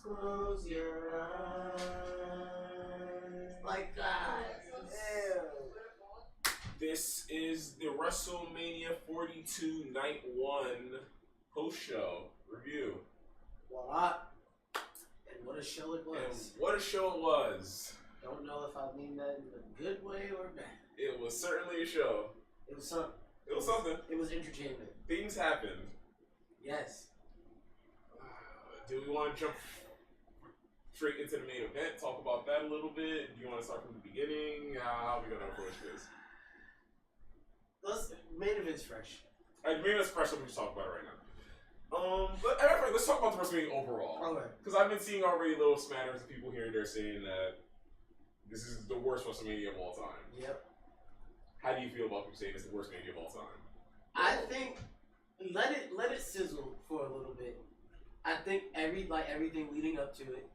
close your eyes like that. This is the WrestleMania 42 Night 1 post show review. Voila. And what a show it was. And what a show it was. Don't know if I mean that in a good way or bad. It was certainly a show. It was something. It was something. It was entertainment. Things happened. Yes. Do we want to jump straight into the main event? Talk about that a little bit? Do you want to start from the beginning? How are we going to approach this? Main event's fresh. Main event's fresh, so we can talk about it right now. But let's talk about the WrestleMania overall. Okay. Because I've been seeing already little smatterings of people here and there saying that this is the worst WrestleMania of all time. Yep. How do you feel about people saying it's the worst Mania of all time? I think let it sizzle for a little bit. I think everything leading up to it,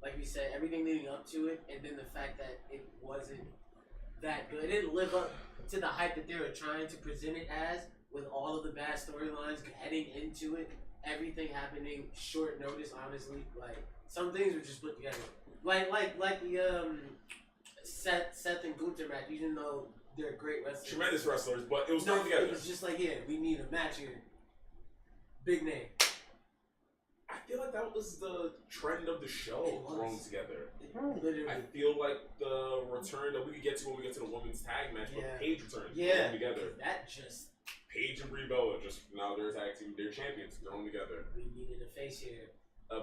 like we said, everything leading up to it, and then the fact that it wasn't that good. It didn't live up to the hype that they were trying to present it as, with all of the bad storylines heading into it. Everything happening short notice, honestly. Like, some things were just put together. Like the Seth and Gunther match, even though they're great wrestlers. Tremendous wrestlers, but it was thrown together. It was just like, yeah, we need a match here. Big name. I feel like that was the trend of the show thrown together. Literally. I feel like the return that we could get to when we get to the women's tag match, but Paige returns thrown together. That just... Paige and Brie Bella, just now they're tag team, they're champions, thrown together. We needed a face here.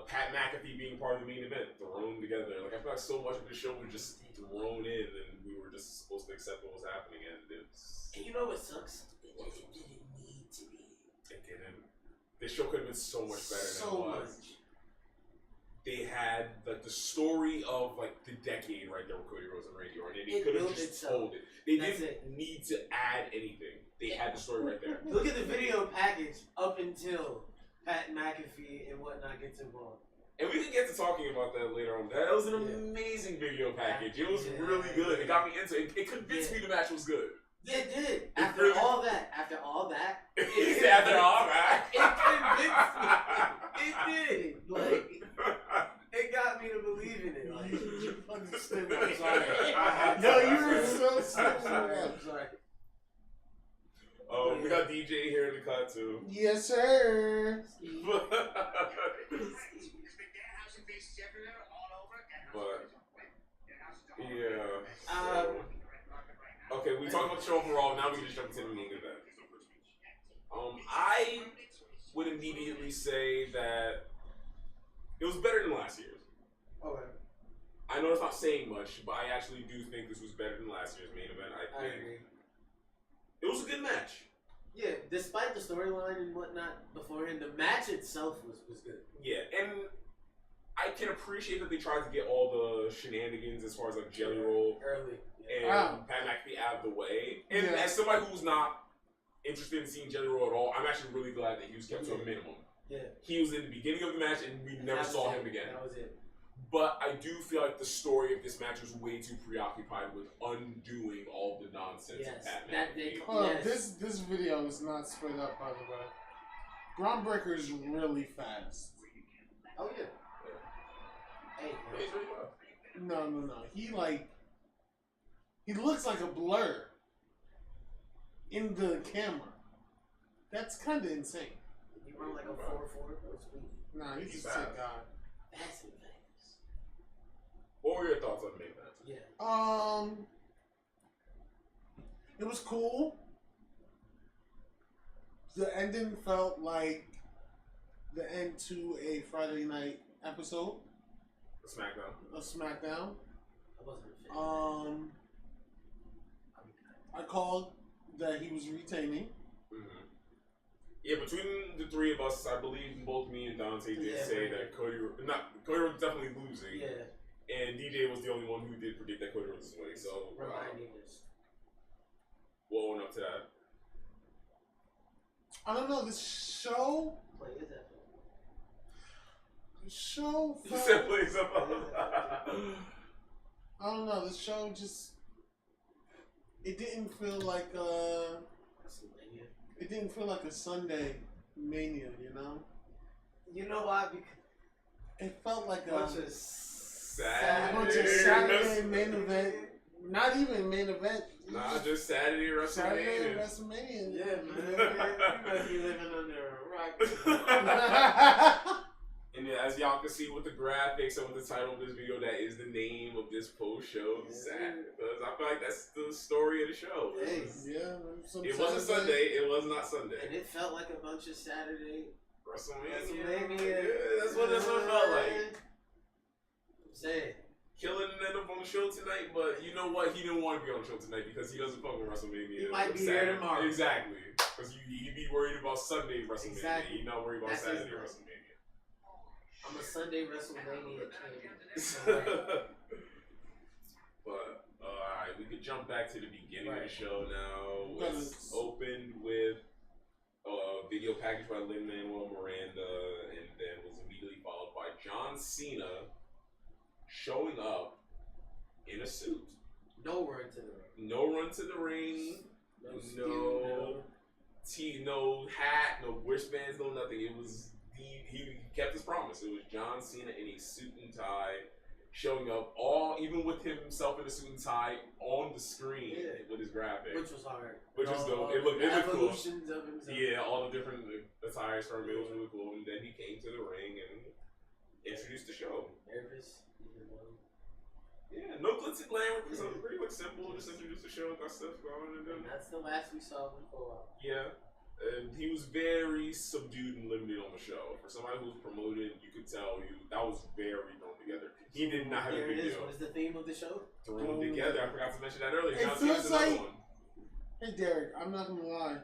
Pat McAfee being part of the main event, thrown together. Like, I feel like so much of the show was just thrown in, and we were just supposed to accept what was happening, and it's... And you know what sucks? It didn't need to be. It didn't. This show could have been so much better than it was. They had like the story of like the decade right there with Cody Rhodes and Randy Orton, and they could have just told it. They didn't need to add anything. They had the story right there. Look at the video package up until Pat McAfee and whatnot gets involved. And we can get to talking about that later on. That was an amazing video package. It was really good. It got me into it. It convinced me the match was good. It did. After all that. It convinced me. It did. Like, it got me to believe in it. Like, you fucking stupid. I'm sorry. No, you were so stupid. I'm sorry. Oh, we got DJ here in the cut too. Yes, sir. But yeah. Okay, we talked about the show overall. Now we can just jump into the main event. I would immediately say that it was better than last year's. Okay. I know it's not saying much, but I actually do think this was better than last year's main event. I think agree. It was a good match. Yeah, despite the storyline and whatnot beforehand, the match itself was good. Yeah, and I can appreciate that they tried to get all the shenanigans as far as like Jelly Roll early and Pat McAfee out of the way. And as somebody who's not interested in seeing Jelly Roll at all, I'm actually really glad that he was kept to a minimum. Yeah. He was in the beginning of the match and we never saw him again. That was it. But I do feel like the story of this match was way too preoccupied with undoing all the nonsense of Pat McAfee. This video is not split up, by the way. Groundbreaker is really fast. Oh yeah. Hey, he's really fast. No. He looks like a blur in the camera. That's kind of insane. You run like a 4-4. Nah, he's a sick guy. That's advanced. What were your thoughts on the main event? Yeah. It was cool. The ending felt like the end to a Friday night episode. A SmackDown. A SmackDown. I wasn't a fan. I called that he was retaining. Mm-hmm. Yeah, between the three of us, I believe both me and Dante did say that Cody was definitely losing. Yeah. And DJ was the only one who did predict that Cody was winning. So reminding us. We'll own up to that. I don't know, this show. What is that? The show You said please up. I don't know, this show just, it didn't feel like it didn't feel like a Sunday Mania, you know? You know why? It felt like a bunch of Saturday main event. Not even main event. Nah, just Saturday WrestleMania. Saturday WrestleMania. Yeah, man. You must be living under a rock. And yeah, as y'all can see with the graphics and with the title of this video, that is the name of this post show. Because I feel like that's the story of the show. It wasn't Sunday. It was not Sunday. And it felt like a bunch of Saturday WrestleMania. Yeah, that's what it felt like. Say it. Killing ended up on the show tonight, but you know what? He didn't want to be on the show tonight because he doesn't fuck with WrestleMania. He might be here tomorrow. Exactly. Because he'd be worried about Sunday WrestleMania. Exactly. He's not worried about Saturday WrestleMania. I'm a Sunday WrestleMania king. But, alright, we could jump back to the beginning of the show now. It's opened with a video package by Lin-Manuel Miranda, and then was immediately followed by John Cena showing up in a suit. No run to the ring. No run to the ring. No hat, no wristbands, no nothing. It was he kept his promise. It was John Cena in a suit and tie, showing up even with himself in a suit and tie on the screen with his graphics. Which was hard. Which was dope. It looked cool. Of himself. Yeah, all the different attires from it was really cool. And then he came to the ring and introduced the show. Nervous. Yeah, no glitz and glamour. So pretty much simple. Just introduce the show, got stuff going, and then that's the last we saw of him for a while. Yeah, and he was very subdued and limited on the show. For somebody who was promoted, you could tell that was very thrown together. He did not have a big deal. What is the theme of the show? Thrown together. I forgot to mention that earlier. It feels like. Hey Derek, I'm not gonna lie.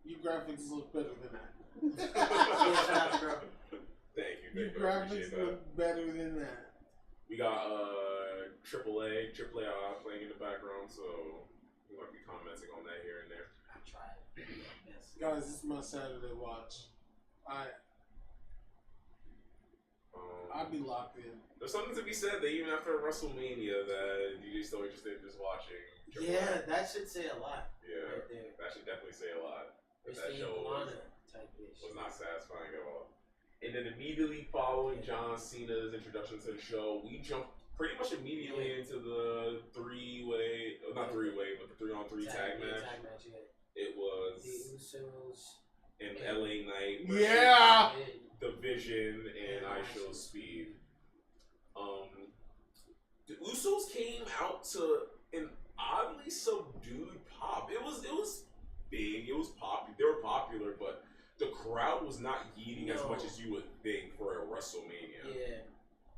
Your graphics look better than that. Thank you. Your graphics look better than that. We got AAA playing in the background, so we might be commenting on that here and there. I tried. Yes. Guys, this is my Saturday watch. I'd be locked in. There's something to be said that even after WrestleMania, that you're still interested in just watching AAA. Yeah, that should say a lot. Yeah, right there. That should definitely say a lot. That show was not satisfying at all. And then immediately following John Cena's introduction to the show, we jumped pretty much immediately into the three-way, not three-way, but the 3-on-3 tag match. It was the Usos and LA Knight. Yeah! The Vision and I Show Speed. The Usos came out to an oddly subdued pop. It was big. It was popular. They were popular, but the crowd was not yeeting as much as you would think for a WrestleMania.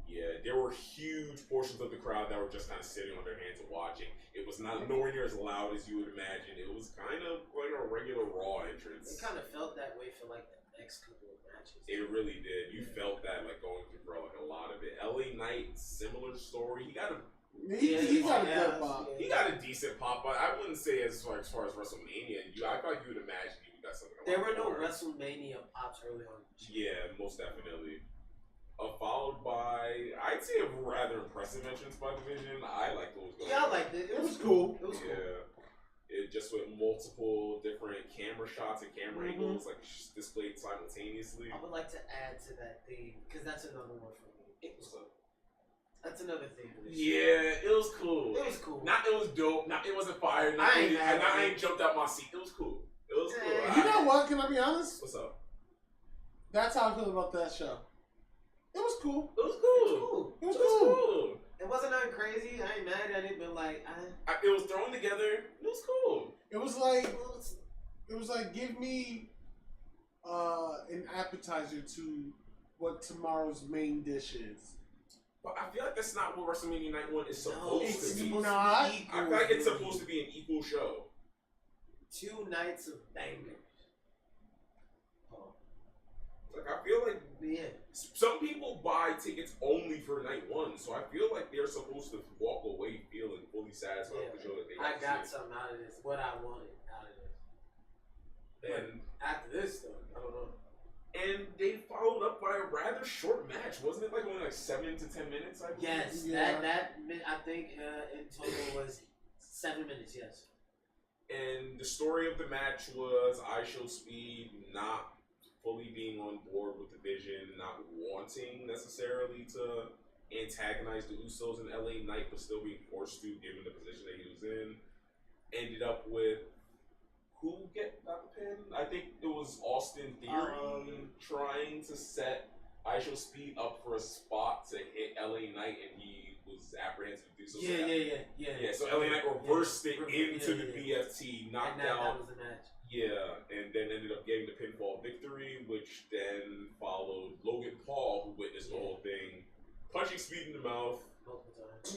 Yeah, there were huge portions of the crowd that were just kind of sitting on their hands and watching. It was not nowhere near as loud as you would imagine. It was kind of like a regular Raw entrance. It kind of felt that way for like the next couple of matches. It really did. You felt that like going through for like a lot of it. LA Knight, similar story. He got a good pop. He got a decent pop, but I wouldn't say as far as WrestleMania. I thought you would imagine he got something. There were no WrestleMania pops early on. Yeah, most definitely. Followed by, I'd say, a rather impressive entrance by the Vision. I liked what was going on. Yeah, I liked it. It was cool. It was cool. Yeah. It just with multiple different camera shots and camera angles, like displayed simultaneously. I would like to add to that theme because that's another one for me. That's another thing. Yeah, it was cool. It was cool. It was dope. It wasn't fire. I ain't jumped out my seat. It was cool. It was cool. You know what? Can I be honest? What's up? That's how I feel about that show. It was cool. It was cool. It was cool. It wasn't nothing crazy. I ain't mad at it, but like, it was thrown together. It was cool. It was like give me an appetizer to what tomorrow's main dish is. But I feel like that's not what WrestleMania Night 1 is supposed to be. It's not. I feel like it's supposed to be an equal show. 2 nights of bangers. Like, I feel like some people buy tickets only for night 1, so I feel like they're supposed to walk away feeling fully satisfied with the show that they got something out of this. What I wanted out of this. And after this, though, I don't know. And they followed up by a rather short match, wasn't it? Like only like 7 to 10 minutes. I believe? Yes, that I think in total was 7 minutes. Yes. And the story of the match was I Show Speed not fully being on board with the vision, not wanting necessarily to antagonize the Usos and LA Knight, but still being forced to, given the position that he was in. Ended up with who got the pin? I think it was Austin Theory trying to set ISO Speed up for a spot to hit LA Knight, and he was apprehensive to do so. Yeah. So LA Knight reversed it into the BFT, knocked out. That was the match. Yeah, and then ended up getting the pinfall victory, which then followed Logan Paul, who witnessed the whole thing, punching Speed in the mouth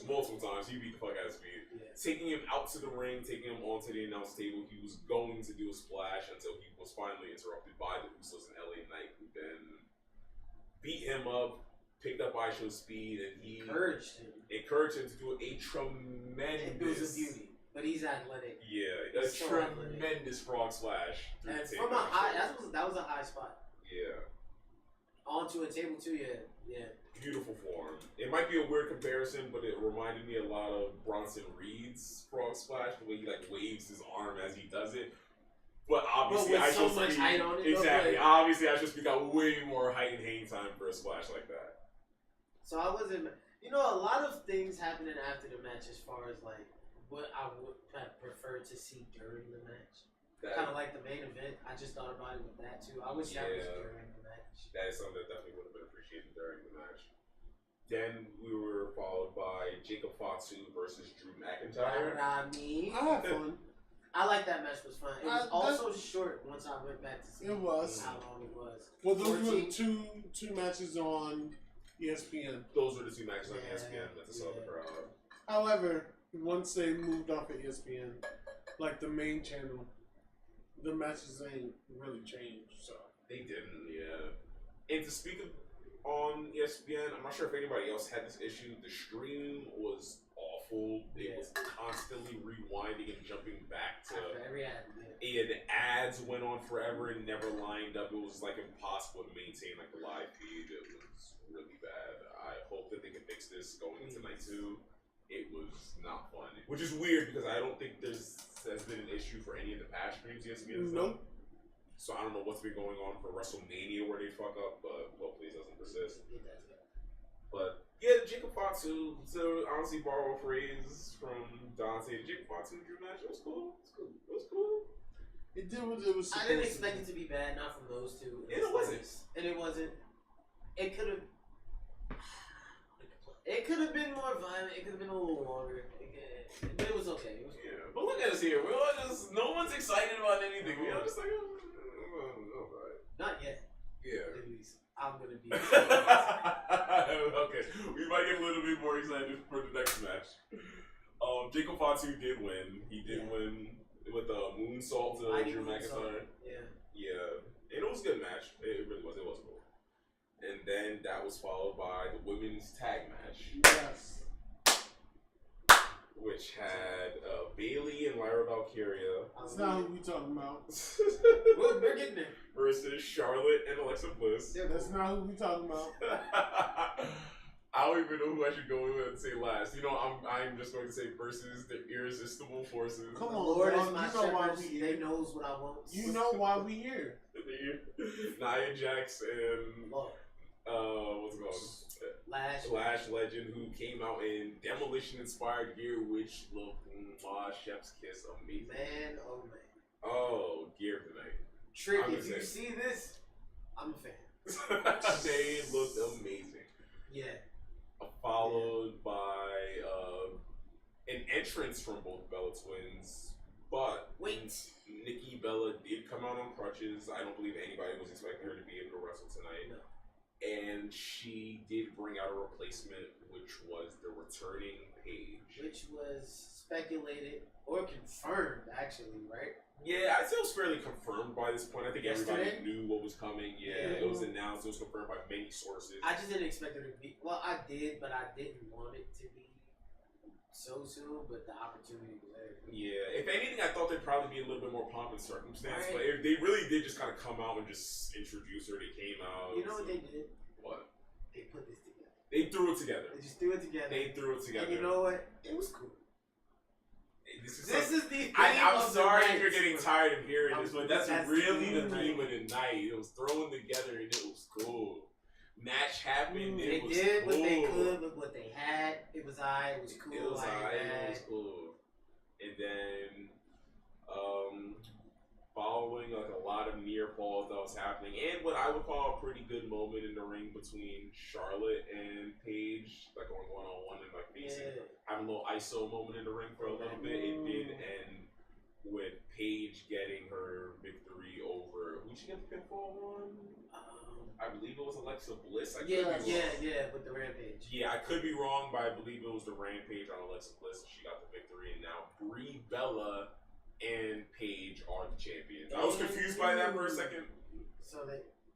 multiple times. He beat the fuck out of Speed. Yeah. Taking him out to the ring, taking him onto the announce table. He was going to do a splash until he was finally interrupted by the Usos and LA Knight, who then beat him up, picked up ISO Speed, and he encouraged him to do a tremendous. It was a beauty, but he's athletic. Yeah, a tremendous frog splash. And from a high, that was a high spot. Yeah. Onto a table too. Yeah. Beautiful form. It might be a weird comparison, but it reminded me a lot of Bronson Reed's frog splash, the way he like waves his arm as he does it. But obviously, I so much height on it. Exactly. Obviously, I just got way more height and hang time for a splash like that. So I wasn't. A lot of things happening after the match, as far as like what I would have preferred to see during the match. Kind of like the main event. I just thought about it with that too. I wish that was during the match. That is something that definitely would have been appreciated during the match. Then we were followed by Jacob Fatu versus Drew McIntyre. I had fun. I like that match. Was fun. It was also short once I went back to see how long it was. Well, those were two matches on ESPN. Those were the two matches on ESPN that saw the crowd. However, once they moved off of ESPN, like the main channel, the matches ain't really changed. So they didn't, And to speak of on ESPN, I'm not sure if anybody else had this issue. The stream was awful. It was constantly rewinding and jumping back to every ad. And the ads went on forever and never lined up. It was like impossible to maintain like the live feed. It was really bad. I hope that they can fix this going into night 2. It was not fun, which is weird because I don't think has been an issue for any of the past streams ESPN has done. So I don't know what's been going on for WrestleMania where they fuck up, but hopefully it doesn't persist. But yeah, the Jacob Fatu, to honestly borrow a phrase from Dante, the Jacob Fatu Drew match, it was cool. It was cool. It did what it was supposed to. I didn't expect it to be bad, not from those two. And it wasn't. It could have. It could have been more violent. It could have been a little longer. But it was okay. It was cool. Yeah, but look at us here. We're all just no one's excited about anything. We're just like, not yet. Yeah. At least I'm gonna be. Okay, we might get a little bit more excited for the next match. Jacob Fatu did win. He did win with a moonsault to Drew McIntyre. Yeah, and it was a good match. It really was. It was cool. And then that was followed by the women's tag match. Yes. Which had Bayley and Lyra Valkyria. That's not who we talking about. We're getting there. Versus Charlotte and Alexa Bliss. That's not who we talking about. I don't even know who I should go with and say last. I'm just going to say versus the irresistible forces. Come on, Lord is my shepherd. They knows what I want. You know why we here. Nia Jax and what's it called? Lash Legend, who came out in Demolition inspired gear, which looked chef's kiss amazing. Man, oh man. Oh, gear tonight. Trick, if you see this, I'm a fan. They looked amazing. Yeah. Followed by an entrance from both Bella Twins, but Nikki Bella did come out on crutches. I don't believe anybody was expecting her to be able to wrestle tonight. No. And she did bring out a replacement, which was the returning Paige. Which was speculated or confirmed, actually, right? Yeah, I'd say it was fairly confirmed by this point. I think everybody knew what was coming. Yeah, it was announced. It was confirmed by many sources. I just didn't expect it to be. Well, I did, but I didn't want it to be so soon. But the opportunity was there. Yeah, if anything, I thought there'd probably be a little bit more pomp and circumstance. Right. But they really did just kind of come out and just introduce her. They came out. You know what they did? What? They put this together. They threw it together. They just threw it together. They threw it together. And you know what? It was cool. This is the theme I'm of sorry the if you're night. getting tired of hearing this, but that's really the night. theme of the night. It was thrown together and it was cool. Match happened. They was did cool. what they could with what they had. It was alright. It was cool. It was cool. And then, following like a lot of near falls that was happening, and what I would call a pretty good moment in the ring between Charlotte and Paige, like going one on one and like basically having a little ISO moment in the ring for a little bit. It did end with Paige getting her victory over. Who she get the pinfall on? I believe it was Alexa Bliss. With the Rampage. Yeah, I could be wrong, but I believe it was the Rampage on Alexa Bliss. She got the victory, and now Brie Bella and Paige are the champions. I was confused by that for a second.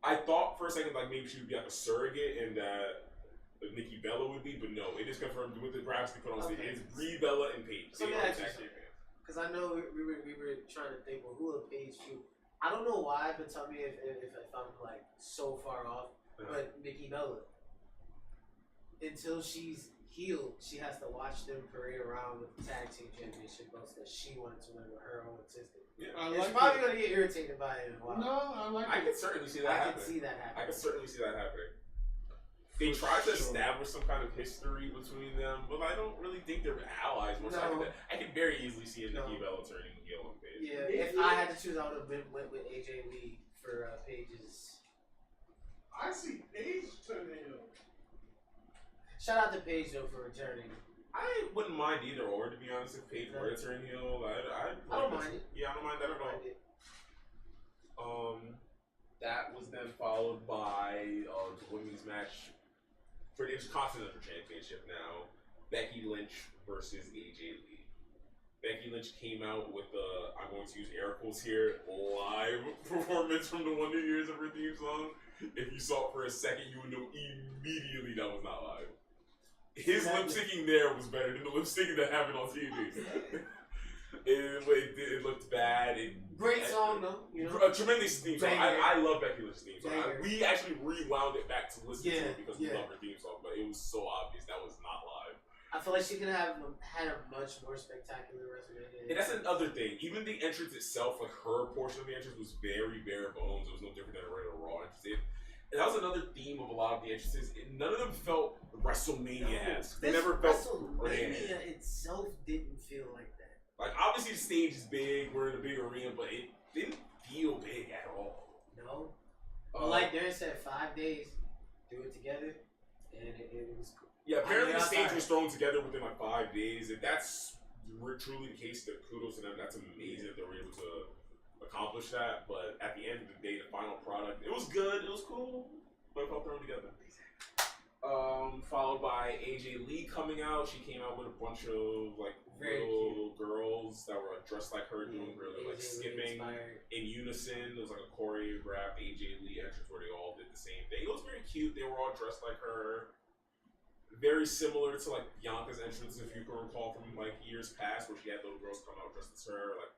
I thought for a second like maybe she would be like a surrogate, and that Nikki Bella would be, but no, it is confirmed with the graphics they put on stage. It's Brie Bella and Paige. They are the champions. Because I know we were trying to think, well, who will Paige shoot? I don't know why, but tell me if I'm like so far off. But Nikki Bella, until she's healed, she has to watch them parade around with the tag team championship belts that she wanted to win with her own sister. Yeah, she's probably gonna get irritated by it in a while. No, I can certainly see that happening. I can certainly see that happening. They tried to establish some kind of history between them, but I don't really think they're allies. I can very easily see a Nikki Bella turning heel on Paige. Yeah, if I had to choose, I would have went with AJ Lee for Paige's. I see Paige turning heel. Shout out to Paige though for returning. I wouldn't mind either or, to be honest. If Paige were to turn heel, I don't mind it. Yeah, I don't mind that at all. That was then followed by the women's match for the Intercontinental Championship now. Becky Lynch versus AJ Lee. Becky Lynch came out with I'm going to use air quotes here, live performance from the Wonder Years of her theme song. If you saw it for a second, you would know immediately that was not live. His lip syncing there was better than the lip syncing that happened on TV. It looked bad. Great song though. You know? A tremendous theme song. I love Becky Lynch's theme song. We actually rewound it back to listen to it because we love her theme song, but it was so obvious that was not live. I feel like she could have had a much more spectacular WrestleMania. And that's another thing. Even the entrance itself, like her portion of the entrance, was very bare bones. It was no different than a regular Raw entrance. And that was another theme of a lot of the entrances. None of them felt WrestleMania-esque. They never felt WrestleMania itself didn't feel like that. Like, obviously the stage is big, we're in a big arena, but it didn't feel big at all. No. Like Darren said, 5 days, do it together, and it was cool. Yeah, apparently the stage was thrown together within like 5 days. If that's truly the case, then kudos to them. That's amazing that they were able to accomplish that. But at the end of the day, the final product, it was good, it was cool, but it felt thrown together. Followed by AJ Lee coming out. She came out with a bunch of like little girls that were dressed like her, doing really like skipping in unison. It was like a choreographed AJ Lee entrance where they all did the same thing. It was very cute. They were all dressed like her. Very similar to like Bianca's entrance, if you can recall from like years past, where she had little girls come out dressed as her, like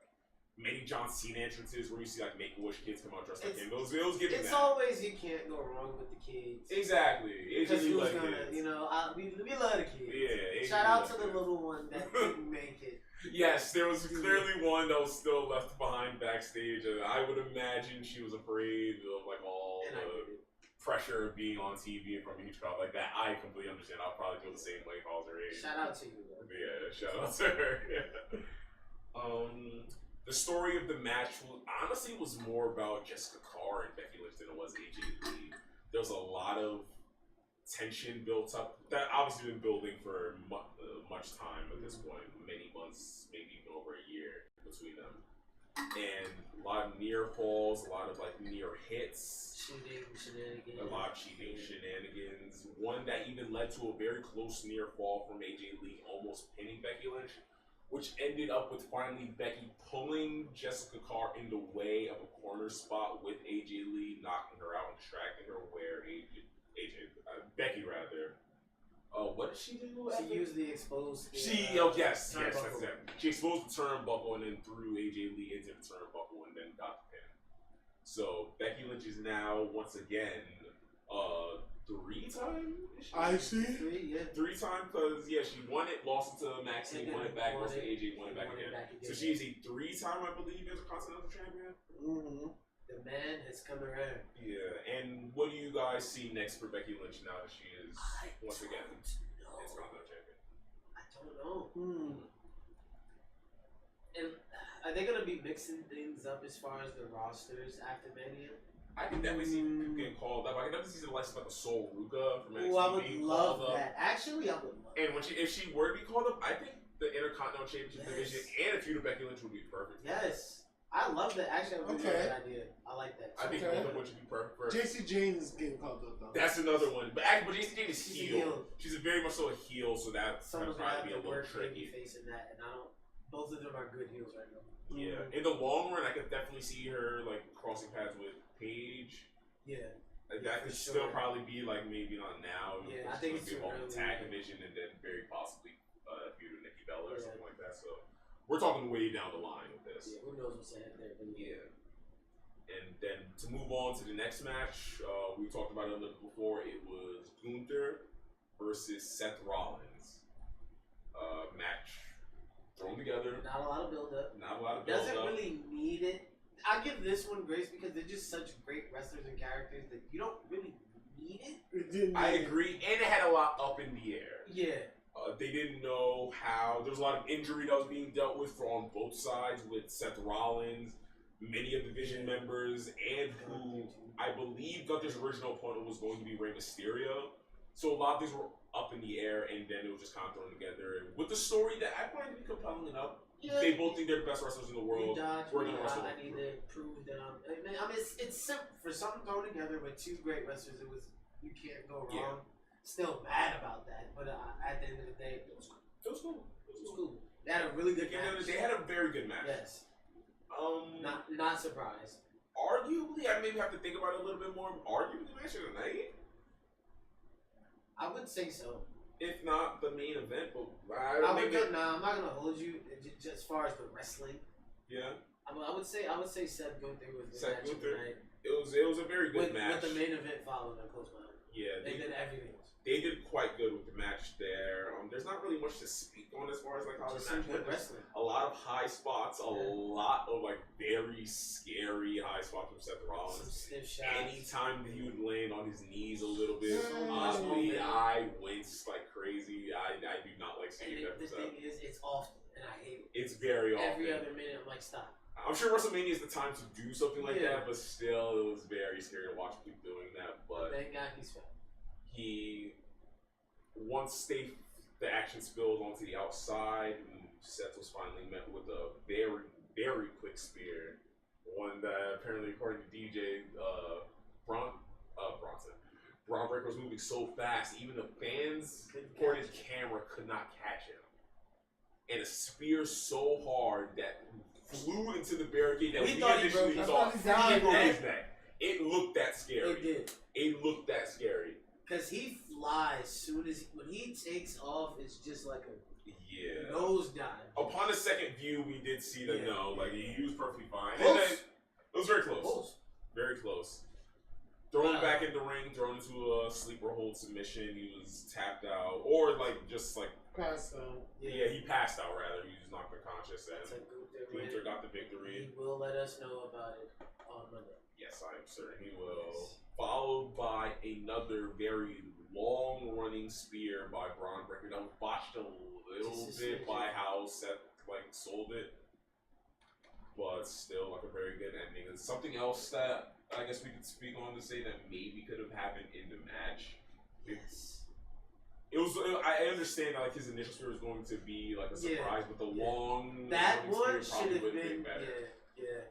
many John Cena entrances where you see like Make-A-Wish kids come out dressed like him. It was giving that. It's always you can't go wrong with the kids. Exactly. Because who's gonna, you know, we love the kids. Yeah. Shout out to the little one that didn't make it. Yes, there was clearly one that was still left behind backstage, and I would imagine she was afraid of like all the pressure of being on TV in front of a huge crowd like that. I completely understand. I'll probably feel the same way if I was her age. Shout out to you, though. Yeah, shout out to her. The story of the match honestly was more about Jessica Carr and Becky Lynch than it was AJ Lee. There was a lot of tension built up that obviously been building for much time at this point, many months, maybe even over a year between them, and a lot of near falls, a lot of like near hits. Cheating shenanigans. A lot of cheating shenanigans. One that even led to a very close near fall from AJ Lee almost pinning Becky Lynch, which ended up with finally Becky pulling Jessica Carr in the way of a corner spot with AJ Lee, knocking her out and distracting her where Becky rather. What did she do? She used the exposed. Yes, that's it. She exposed the turnbuckle and then threw AJ Lee into the turnbuckle and then got the pin. So Becky Lynch is now once again 3-time. I see. Three time because she won it, lost it to Maxine, won it back, lost it to AJ, won it back again. So she is a 3-time, I believe, Intercontinental Champion. Mm-hmm. The man has come around. Yeah, and what do you guys see next for Becky Lynch now that she is once again Intercontinental Champion? I don't know. And are they gonna be mixing things up as far as the rosters after Mania? I can definitely see people getting called up. I can definitely see the likes of like a Sol Ruka from NXT I would being love called that. up. Actually, I would love And if she were to be called up, I think the Intercontinental Championship division and a feud of Becky Lynch would be perfect. Yes. I love that. Actually, I really like that idea. I like that. I think both of them should be perfect. JC Jane is getting called up though. That's another one. But JC Jane is heel. She's very much so a heel, so that's going to probably be a little tricky. Facing that, and both of them are good heels right now. Yeah. In the long run, I could definitely see her like crossing paths with Paige. Yeah. Like, that could still probably be like maybe not now. Yeah, I think it's be too early. Tag division and then very possibly a feud with Nikki Bella or something like that. So we're talking way down the line with this. Yeah, who knows what's ahead there? Yeah. And then to move on to the next match, we talked about it a little before. It was Gunther versus Seth Rollins. Match thrown together. Not a lot of build-up. Not a lot of build-up. Doesn't really need it. I give this one grace because they're just such great wrestlers and characters that you don't really need it. I agree, and it had a lot up in the air. Yeah. They didn't know how. There was a lot of injury that was being dealt with on both sides with Seth Rollins, many of the Division members, and who I believe Gunther's original opponent was going to be Rey Mysterio. So a lot of things were up in the air, and then it was just kind of thrown together with the story that I find to be compelling enough. Yeah. They both think they're the best wrestlers in the world. We're gonna wrestle. I need to prove that I mean, it's simple for something thrown together with two great wrestlers. You can't go wrong. Yeah. Still mad about that, but at the end of the day, it was cool. They had a really good match. They had a very good match. Yes. Not surprised. Arguably, I maybe have to think about it a little bit more. Arguably, the match of the night. I would say so. If not the main event, but I'm not gonna hold you just as far as the wrestling. Yeah. I would say Seth Gunther was the match of the night. It was a very good match. With the main event following a close behind. Yeah, they did everything. They did quite good with the match there. There's not really much to speak on as far as like how the match went. A lot of high spots, a lot of like very scary high spots from Seth Rollins. Some stiff shots. Anytime he would land on his knees a little bit, honestly, I winced like crazy. I do not like seeing that. The thing is, it's often, and I hate it. It's very often. Every other minute, I'm like, stop. I'm sure WrestleMania is the time to do something like that, but still, it was very scary to watch people doing that. But thank God he's fine. Once the action spilled onto the outside, Seth was finally met with a very, very quick spear. One that apparently, according to DJ Braun Breaker was moving so fast, even the fans, according to the camera, could not catch him. And a spear so hard that flew into the barricade that we initially thought he broke his neck. It looked that scary. It did. It looked that scary. Because he flies when he takes off, it's just like a nose dive. Upon a second view, we did see that he was perfectly fine. And then, it was very close. Very close. Thrown back in the ring, thrown into a sleeper hold submission. He was tapped out, or just passed out. Yeah, he passed out rather. He was knocked unconscious, and Gunther got the victory. He will let us know about it on Monday. Yes, I am certain he will. Yes. Followed by another very long-running spear by Braun Breaker that was botched a little bit by how Seth sold it, but still a very good ending. And something else that I guess we could speak on to say that maybe could have happened in the match. Yes. It was. I understand that his initial spear was going to be a surprise, but the long one should have been better. Yeah.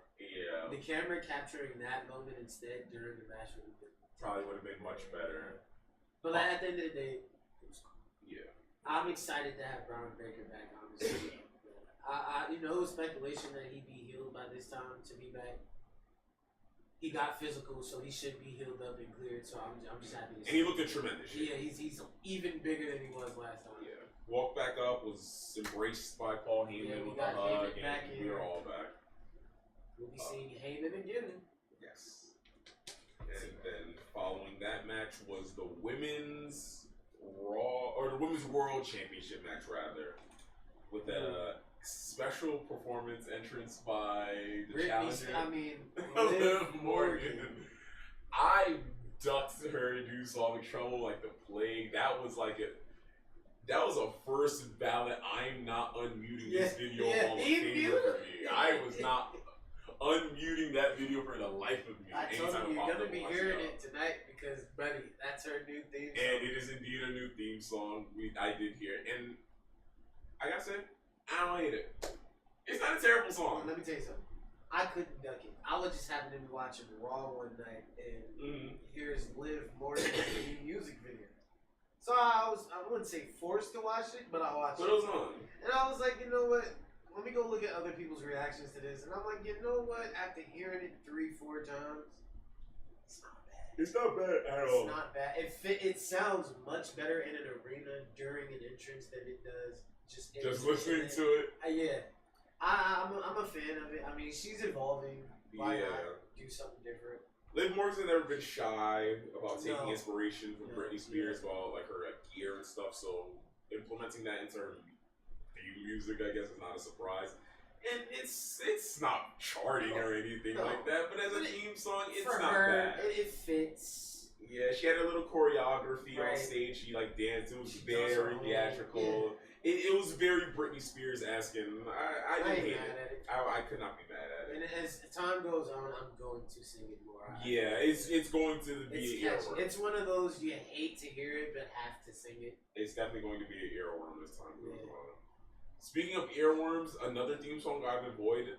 The camera capturing that moment instead during the match would have been much better. But at the end of the day, it was cool. Yeah. I'm excited to have Braun Breaker back, honestly. It was speculation that he'd be healed by this time to be back. He got physical, so he should be healed up and cleared. So I'm just happy to see. And he looked tremendous. Yeah, he's even bigger than he was last time. Yeah. Walked back up, was embraced by Paul Heyman with a hug, and we are all back. We'll be seeing Heyman again. Yes. And then following that match, match was the women's World Championship match, rather, with a special performance entrance by the challenger. Liv Morgan. I ducked her Sonic trouble like the plague. That was a first ballot. I'm not unmuting this video on the table for me. I was not unmuting that video for the life of me. I told you, you're gonna be hearing it tonight because, buddy, that's her new theme song. And it is indeed a new theme song. I did hear it, and I gotta say, I don't hate it. It's not a terrible song. Let me tell you something. I couldn't duck it. I was just happening to be watching Raw one night, and here's Liv Morgan's music video. So I wouldn't say forced to watch it, but I watched it. But it was on. And I was like, you know what? Let me go look at other people's reactions to this. And I'm like, you know what? After hearing it 3-4 times, it's not bad. It's not bad at all. It's not bad. It sounds much better in an arena during an entrance than it does just listening to it. Yeah. I'm a fan of it. I mean, she's evolving. Why not do something different? Liv Morgan's never been shy about taking inspiration from Britney Spears about like her gear and stuff. So implementing that into her theme music, I guess, is not a surprise. And it's not charting or anything like that. But as a theme song, it's not bad. It fits. Yeah, she had a little choreography on stage. She like danced. It was very theatrical. It was very Britney Spears-esque, and I didn't hate it. I could not be mad at it. And as time goes on, I'm going to sing it more. Yeah, it's going to be an earworm. It's one of those you hate to hear it, but have to sing it. It's definitely going to be an earworm this time. Yeah. Speaking of earworms, another theme song I've avoided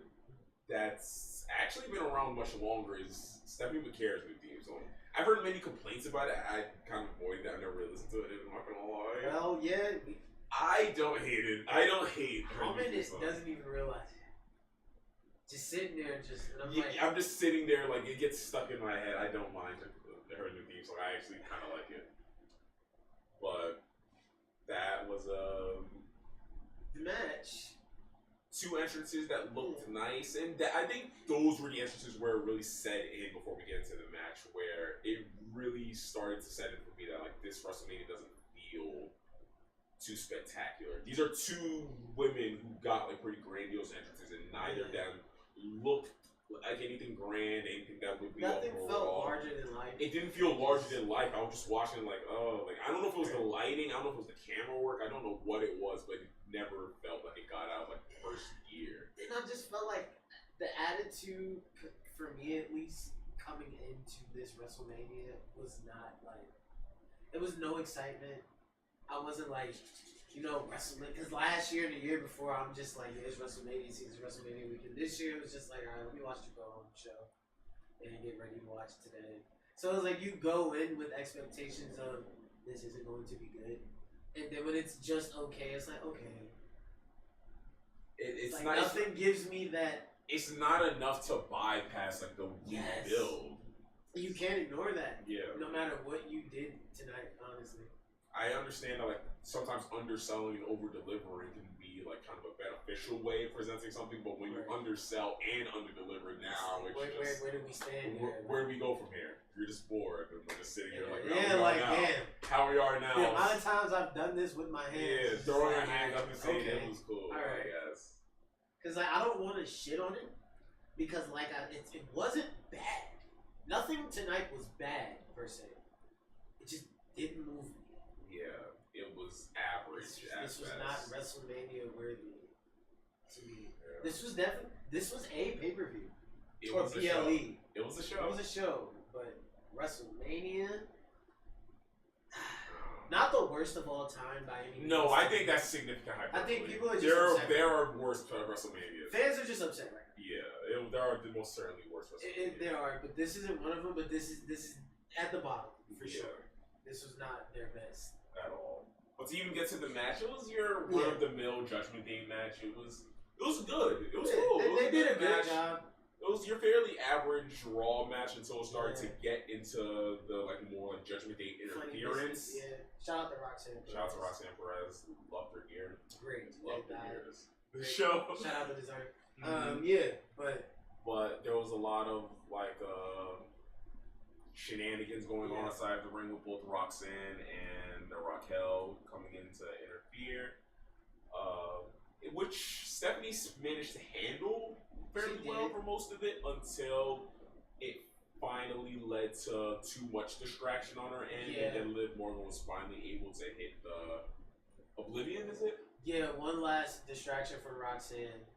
that's actually been around much longer is Stephanie McCare's new theme song. I've heard many complaints about it. I kind of avoided it. I never really listened to it. I'm not gonna lie. Well, yeah. I don't hate it. I don't hate her Common doesn't even realize it. Just sitting there, I'm just sitting there, like, it gets stuck in my head. I don't mind her new theme song. I actually kind of like it. But that was the match. 2 entrances that looked nice, and I think those were the entrances where it really set in before we get into the match, where it really started to set in for me that like this WrestleMania doesn't feel too spectacular. These are 2 women who got like pretty grandiose entrances, and neither of them looked like anything grand, anything that would be nothing overall. Felt larger than life. It didn't feel larger than life. I was just watching like, I don't know if it was the lighting, I don't know if it was the camera work, I don't know what it was, but it never felt like it got out like the first year. And I just felt like the attitude, for me at least, coming into this WrestleMania was not like, it was no excitement. I wasn't like, WrestleMania, because last year and the year before, I'm just like, it's WrestleMania season, it's WrestleMania weekend. This year, it was just like, all right, let me watch the go-home show and get ready to watch it today. So it was like, you go in with expectations of, this isn't going to be good. And then when it's just okay, it's like, okay. It's like not, nothing gives me that. It's not enough to bypass like the build. You can't ignore that. Yeah. No matter what you did tonight, honestly. I understand that like sometimes underselling and over delivering can be like kind of a beneficial way of presenting something, but when you undersell and under deliver now, it's where do we stand here? Where do we go from here? You're just bored and we're just sitting here like, how we are now. The amount of times I've done this with my hands. Yeah, throwing your hands up and saying it was cool. All right. I guess. Because like, I don't want to shit on it because like it wasn't bad. Nothing tonight was bad per se. It just didn't move me. Yeah, it was average. This was not WrestleMania worthy to me. Yeah. This was a pay-per-view. It or was PLE. A show. It was a show. It was a show, but WrestleMania, not the worst of all time by any means. No, I think that's significant hyperbole. I think people are just upset. There are worse WrestleManias. Fans are just upset right now. Yeah, there are most certainly worse WrestleManias. There are, but this isn't one of them. But this is at the bottom for sure. This was not their best at all. But to even get to the match, it was your run-of-the-mill Judgment Day match. It was good. It was cool. They did a good job. It was your fairly average Raw match until it started to get into the like more like Judgment Day interference. Yeah. Shout out to Roxanne Perez. Loved her gear. Great. Loved her gears. The show. Shout out to design. Yeah, but there was a lot of like shenanigans going on outside of the ring with both Roxanne and Raquel coming in to interfere, which Stephanie managed to handle fairly well for most of it until it finally led to too much distraction on her end, and then Liv Morgan was finally able to hit the Oblivion, is it? Yeah, one last distraction from Roxanne.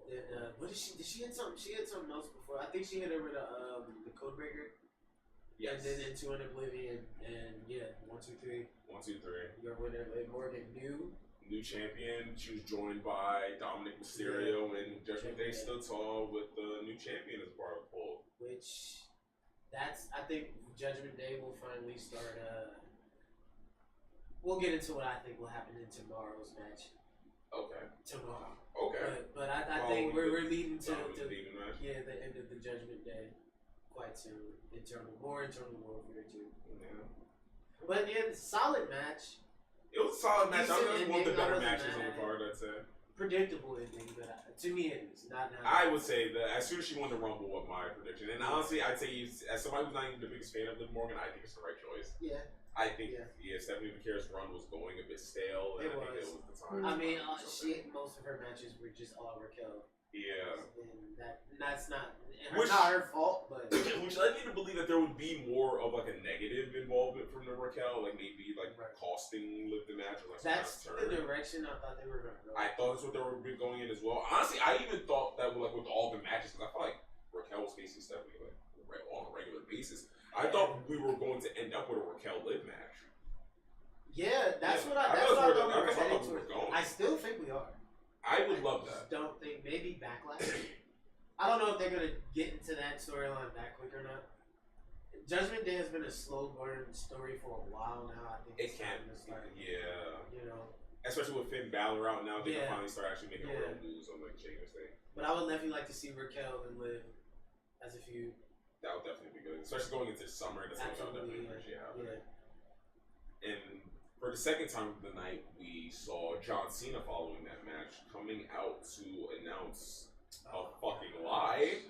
Then what did she hit something? She hit something else before. I think she hit her with the Codebreaker. Yes. And then into an Oblivion, and 1, 2, 3. 1, 2, 3. Your winner, Liv Morgan, new champion. She was joined by Dominic Mysterio, and Judgment Day stood tall with the new champion as part of the poll. Which, I think Judgment Day will finally start. We'll get into what I think will happen in tomorrow's match. Okay. Tomorrow. Okay. But I think we're leading to the end of the Judgment Day quite soon. More internal warfare too. Yeah. But solid match. It was a solid match. I was one of the better matches on the card, I'd say. Predictable ending, but to me it is not. I would say that as soon as she won the Rumble was my prediction. And honestly, I'd say as somebody who's not even the biggest fan of Liv Morgan, I think it's the right choice. Yeah. I think Stephanie McCare's run was going a bit stale, and I think it was the time. I mean, most of her matches were just all Raquel. Yeah. And that's not her fault, but which led me to believe that there would be more of like a negative involvement from the Raquel, like maybe like costing Liv the match or like that's the direction I thought they were going to go. I thought that's what they were going in as well. Honestly, I even thought that with all the matches, because I felt like Raquel was facing Stephanie on a regular basis. I thought we were going to end up with a Raquel Liv match. Yeah, that's what I thought we were heading towards. I still think we are. I would love that. Don't think maybe Backlash. I don't know if they're gonna get into that storyline that quick or not. Judgment Day has been a slow burn story for a while now. I think it can start. Yeah. You know, especially with Finn Balor out now, they can finally start actually making real moves on like Sheamus thing. But I would definitely like to see Raquel and Liv as a feud. That would definitely be good, especially going into summer. That's something I would definitely appreciate happening. And for the second time of the night, we saw John Cena following that match coming out to announce a fucking lie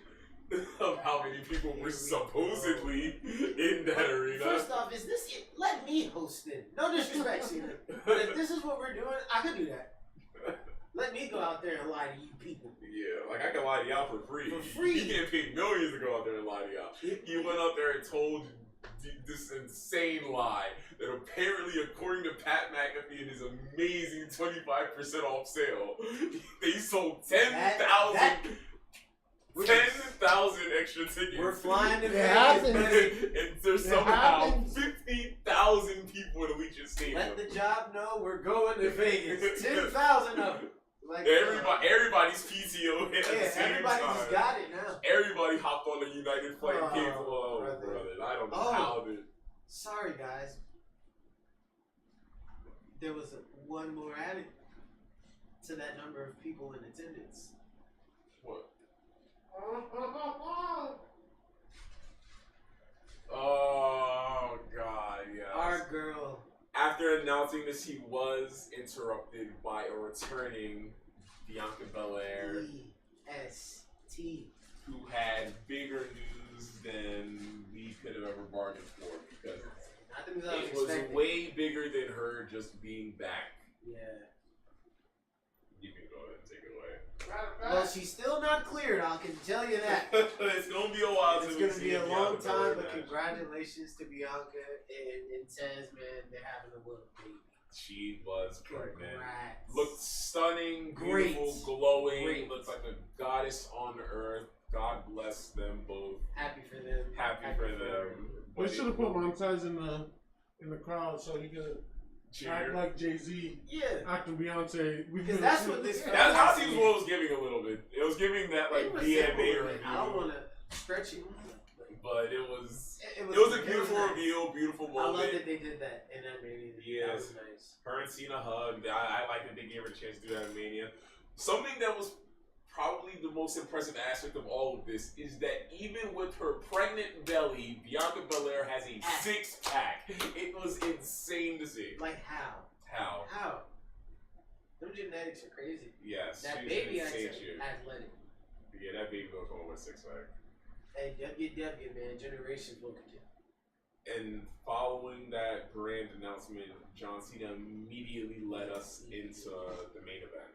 of how many people were supposedly in that arena. First off, is this it? Let me host it. No disrespect, Cena. But if this is what we're doing, I could do that. Let me go out there and lie to you people. Yeah, like I can lie to y'all for free. For free. You get paid millions to go out there and lie to y'all. He went out there and told this insane lie that apparently, according to Pat McAfee and his amazing 25% off sale, they sold 10,000 extra tickets. We're flying to Vegas, and there's somehow 15,000 people in Allegiant Stadium. Let the job know we're going to Vegas. 10,000 of them. Like everybody's PTO hit at the same everybody time. Just got it now. Everybody hopped on the United flight and came for brother. I don't know how they. Sorry, guys. There was one more added to that number of people in attendance. What? Oh God, yes. Our girl. After announcing this, he was interrupted by a returning Bianca Belair. BST. Who had bigger news than we could have ever bargained for, because it was way bigger than her just being back. Yeah. You can go ahead and take it away. Well, she's still not cleared, I can tell you that. It's going to be a while. It's going to be a long time, but congratulations to Bianca and Tez, man. They're having a little baby. She was pregnant. Congrats. Looked stunning, beautiful, glowing. Looks like a goddess on earth. God bless them both. Happy for them. Happy for them. We should have put Montez in the crowd so he could act like Jay-Z. Yeah. After Beyonce. Because that's what this. That's honestly what it was giving a little bit. It was giving that like DNA review. I don't want to stretch it. But it was a beautiful reveal, beautiful moment. I love that they did that in that Mania. Yes. That was nice. Her and Cena hugged. I like that they gave her a chance to do that in Mania. Something that was probably the most impressive aspect of all of this is that even with her pregnant belly, Bianca Belair has a six-pack. It was insane to see. Like how? How? Them genetics are crazy. Yes. That baby athletic. Yeah, that baby goes home with a six-pack. Hey, WW, man, generations look at you. And following that grand announcement, John Cena immediately led us into the main event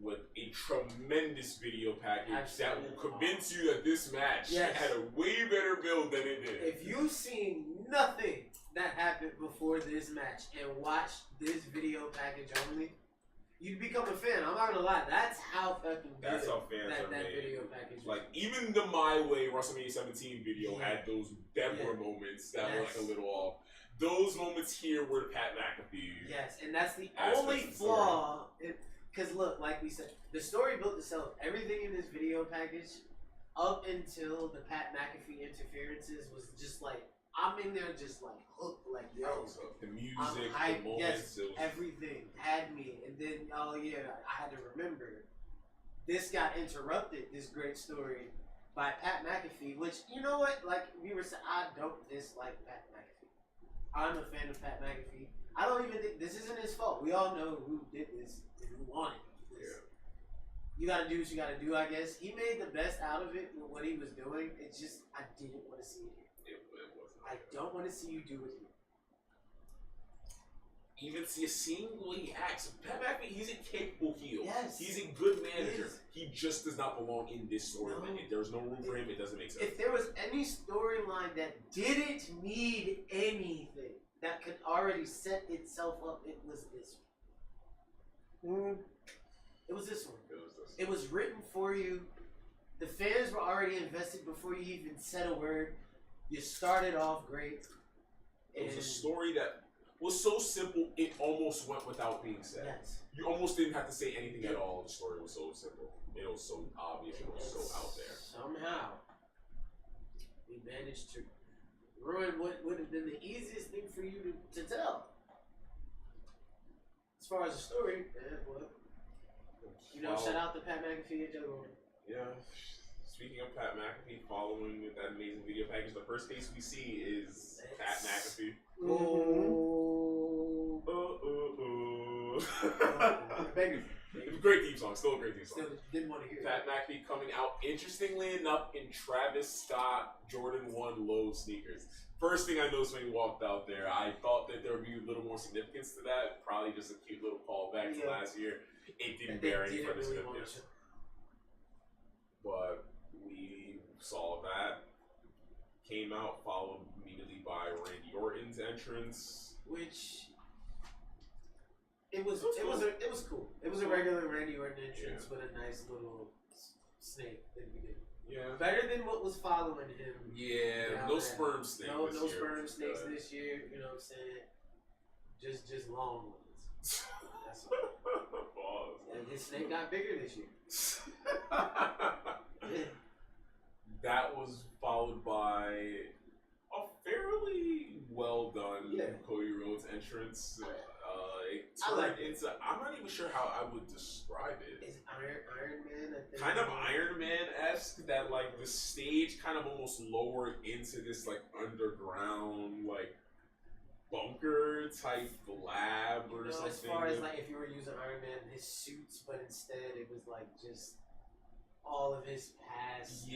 with a tremendous video package that will convince you that this match had a way better build than it did. If you've seen nothing that happened before this match and watched this video package only, you'd become a fan. I'm not gonna lie. That's how fucking good fans are that made. video package. Like even the My Way WrestleMania 17 video had those Denver moments that were like a little off. Those moments here were Pat McAfee. Yes, and that's the only flaw. Because look, like we said, the story built itself. Everything in this video package, up until the Pat McAfee interferences, was just like I'm in there, just like hooked, like yo. The music, the moments, everything had me. And then, oh yeah, I had to remember this got interrupted. This great story by Pat McAfee, which you know what, like we were saying, I don't dislike Pat McAfee. I'm a fan of Pat McAfee. I don't even think this isn't his fault. We all know who did this and who wanted this. Yeah. You gotta do what you gotta do, I guess. He made the best out of it with what he was doing. It's just I didn't want to see it here. It wasn't. I don't want to see you do it here. Even seeing the way he acts, Pat McAfee, he's a capable heel. Yes. He's a good manager. He just does not belong in this storyline. No. There's no room for him. It doesn't make sense. If there was any storyline that didn't need anything, that could already set itself up, it was this one. It was this one. It was written for you. The fans were already invested before you even said a word. You started off great. It was a story that was so simple, it almost went without being said. Yes. You almost didn't have to say anything at all. The story was so simple. It was so obvious. It was so out there. Somehow, we managed to ruin what would have been the easiest thing for you to tell. As far as the story, well, you know, shout out to Pat McAfee and Joe Rogan. Yeah. Speaking of Pat McAfee, following with that amazing video package, the first case we see is Pat McAfee. It was a great theme song, still a great theme song. Still didn't want to hear Pat McAfee coming out, interestingly enough, in Travis Scott Jordan 1 low sneakers. First thing I noticed when he walked out there, I thought that there would be a little more significance to that. Probably just a cute little callback to last year. It didn't bear any further significance. But we saw that. Came out, followed immediately by Randy Orton's entrance. Which it was cool. It was a regular Randy Orton entrance with a nice little snake in the beginning. Yeah. Better than what was following him. Yeah, no sperm snakes. No sperm snakes this year, you know what I'm saying? Just long ones. That's all. And his snake got bigger this year. That was followed by a fairly well done Cody Rhodes entrance. It turned into, I'm not even sure how I would describe it. Is Iron Man? I think kind of Iron Man-esque, that like the stage kind of almost lowered into this like underground like bunker type lab or something. As far as like if you were using Iron Man, his suits, but instead it was like just all of his past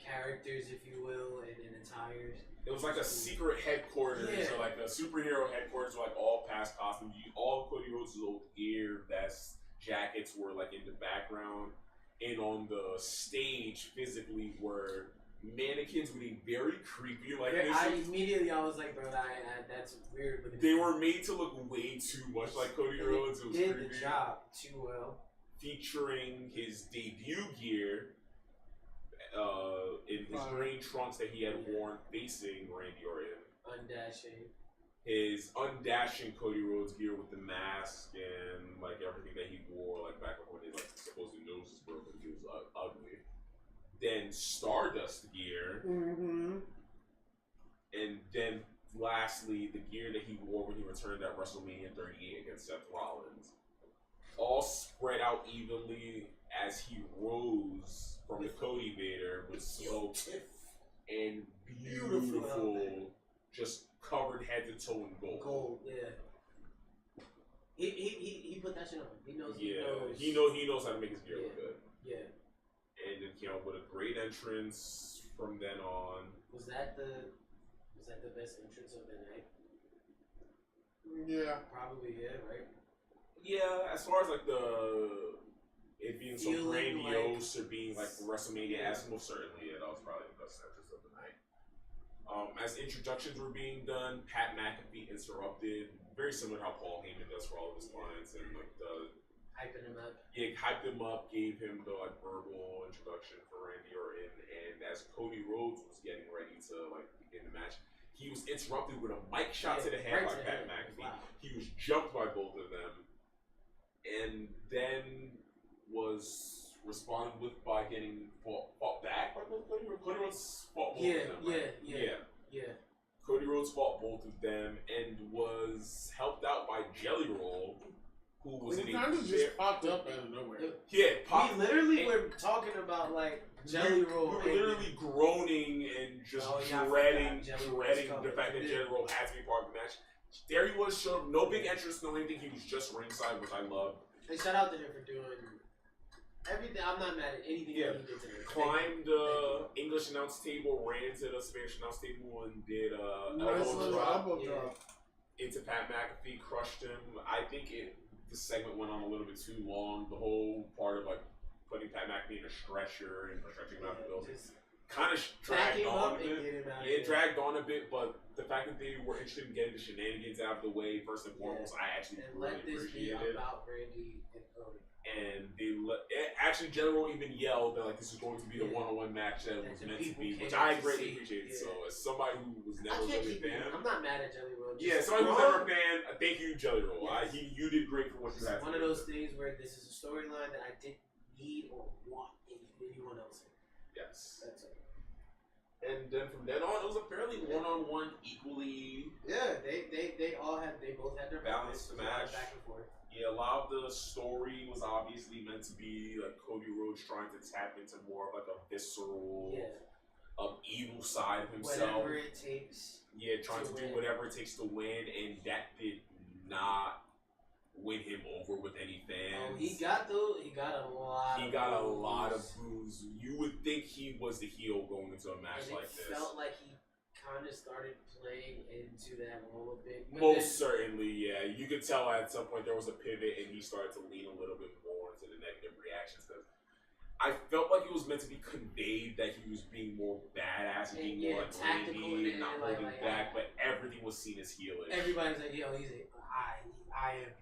characters, if you will, and attires. It was like a secret headquarters, or like a superhero headquarters, with like all past costumes. All Cody Rhodes' old gear, vests, jackets were like in the background, and on the stage physically were mannequins looking very creepy. Like I was like, bro, that's weird. But they were made to look way too much like Cody Rhodes. It was did creepy. The job too well. Featuring his debut gear in his green trunks that he had worn facing Randy Orton. Undashing. His undashing Cody Rhodes gear with the mask and like everything that he wore like back when his like supposed nose was broken. He was ugly. Then Stardust gear. Mm-hmm. And then lastly, the gear that he wore when he returned at WrestleMania 38 against Seth Rollins. All spread out evenly as he rose from the Cody Vader with smoke and beautiful, just covered head to toe in gold. Gold, yeah. He put that shit on. He knows. He knows how to make his gear look good. Yeah. And with a great entrance from then on. Was that Was that the best entrance of the night? Yeah. Probably, yeah, right? Yeah, as far as like it being so Feeling grandiose or being like WrestleMania-esque, most certainly, yeah, that was probably the best entrance of the night. As introductions were being done, Pat McAfee interrupted, very similar to how Paul Heyman does for all of his clients, and like hyping him up. Yeah, hyped him up, gave him the like verbal introduction for Randy Orton, and as Cody Rhodes was getting ready to like begin the match, he was interrupted with a mic shot to the head by Pat McAfee. Wow. He was jumped by both of them, and then was responded with by getting fought back by both of them. Cody Rhodes fought both of them, right? Yeah. Cody Rhodes fought both of them and was helped out by Jelly Roll, who was in kind of just popped up out of nowhere. Yeah, we literally were talking about like Jelly Roll. We were literally groaning and just dreading the fact that Jelly Roll had to be part of the match. There he was, showed no big entrance, no anything. He was just ringside, which I loved. And shout out to him for doing everything. I'm not mad at anything that he did today. Climbed the English announce table, ran into the Spanish announce table, and did elbow drop into Pat McAfee, crushed him. I think the segment went on a little bit too long. The whole part of like putting Pat McAfee in a stretcher and stretching him out the building kind of dragged on a bit. It dragged on a bit, but the fact that they were interested in getting the shenanigans out of the way first and foremost, I actually really appreciated it. About Randy and Cody. And actually, General even yelled that like this is going to be the one-on-one match that was meant to be, which I greatly appreciated. So, as somebody who was never really a fan, I'm not mad at Jelly Roll. Yeah, somebody who was never a fan. Thank you, Jelly Roll. Yes. You did great for what you had. It's one of those things where this is a storyline that I didn't need or want anyone else in. Yes. That's it. And then from then on, it was a fairly one-on-one, equally. Yeah, they both had their balanced match. Back and forth. Yeah, a lot of the story was obviously meant to be like Cody Rhodes trying to tap into more of like a visceral, evil side of himself. Whatever it takes. Yeah, trying to do whatever it takes to win, and that did not win him over with any fans. He got a lot. He got a lot of boos. You would think he was the heel going into a match like this. It felt like he kind of started playing into that role a bit. Most certainly, yeah. You could tell at some point there was a pivot, and he started to lean a little bit more into the negative reactions. Because I felt like it was meant to be conveyed that he was being more badass and being more like randy and not holding back, but everything was seen as heelish. Everybody's like, yo, I am.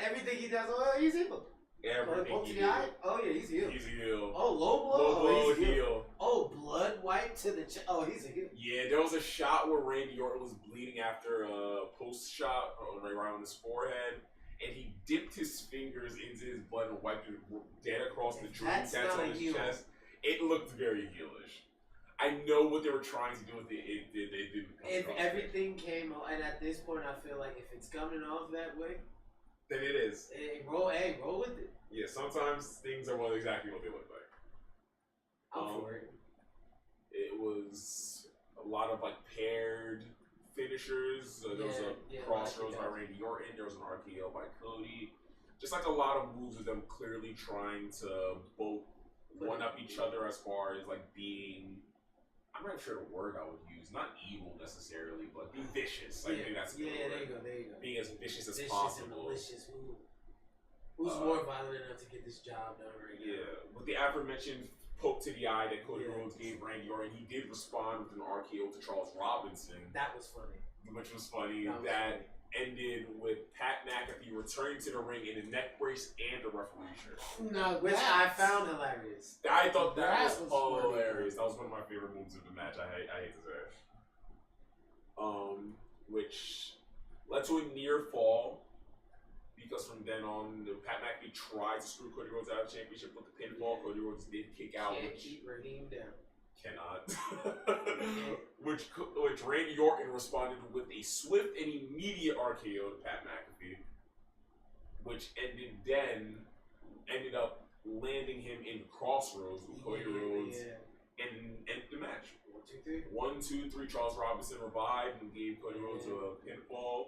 Everything he does, he's evil. Everything he does. Oh yeah, he's a heel. He's a heel. Oh, low blow. Low blow heel. Oh, blood white to the chest. Oh, he's a heel. Yeah, there was a shot where Randy Orton was bleeding after a post shot right around his forehead, and he dipped his fingers into his blood and wiped it dead across the dream tattoo on his chest. It looked very heelish. I know what they were trying to do with it. They didn't. If everything came on, and at this point, I feel like if it's coming off that way, then it is. Roll with it. Yeah, sometimes things are exactly what they look like. I'm for it. It was a lot of like paired finishers. There was a crossroads by Randy Orton. There was an RKO by Cody. Just like a lot of moves of them clearly trying to both one up each other as far as like being. I'm not sure the word I would use. Not evil necessarily, but be vicious. I think that's a good word. There you go. Being as vicious as possible. And malicious. Who's more violent enough to get this job done right now? Yeah. With the aforementioned poke to the eye that Cody Rhodes gave Randy Orton, he did respond with an RKO to Charles Robinson. That was funny. Which was funny. That ended with Pat McAfee returning to the ring in a neck brace and a referee shirt. No, which I found hilarious. I thought that was hilarious. That was one of my favorite moves of the match. I hate to say it. Which led to a near fall, because from then on, Pat McAfee tried to screw Cody Rhodes out of the championship with the pinfall. Cody Rhodes did kick out. Can't keep Raheem down. Cannot. which Randy Orton responded with a swift and immediate RKO to Pat McAfee, which ended up landing him in crossroads with Cody Rhodes and the match. 1, 2, 3. Charles Robinson revived and gave Cody Rhodes a pinfall.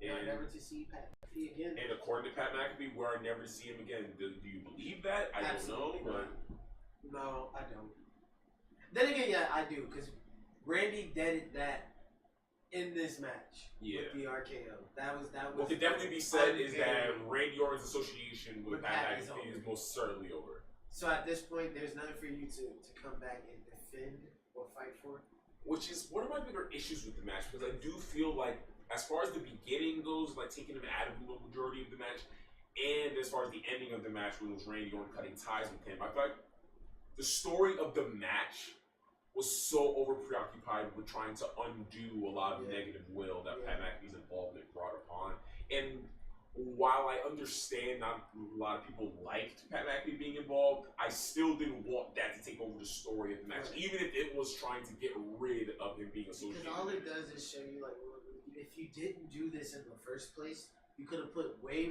And never to see Pat McAfee again. And according to Pat McAfee, we're never to see him again. Do you believe that? I don't know, but no, I don't. Then again, yeah, I do, because Randy did that in this match with the RKO. That was. What could definitely be said is that Randy Orton's association with Pat McAfee is most certainly over. So at this point, there's nothing for you to come back and defend or fight for. Which is one of my bigger issues with the match, because I do feel like, as far as the beginning goes, like taking him out of the majority of the match, and as far as the ending of the match, when it was Randy Orton cutting ties with him, I thought the story of the match was so over preoccupied with trying to undo a lot of the negative will that Pat McAfee's involvement brought upon. And while I understand not a lot of people liked Pat McAfee being involved, I still didn't want that to take over the story of the match, even if it was trying to get rid of him being associated. Because all it does is show you, like, if you didn't do this in the first place, you could have put way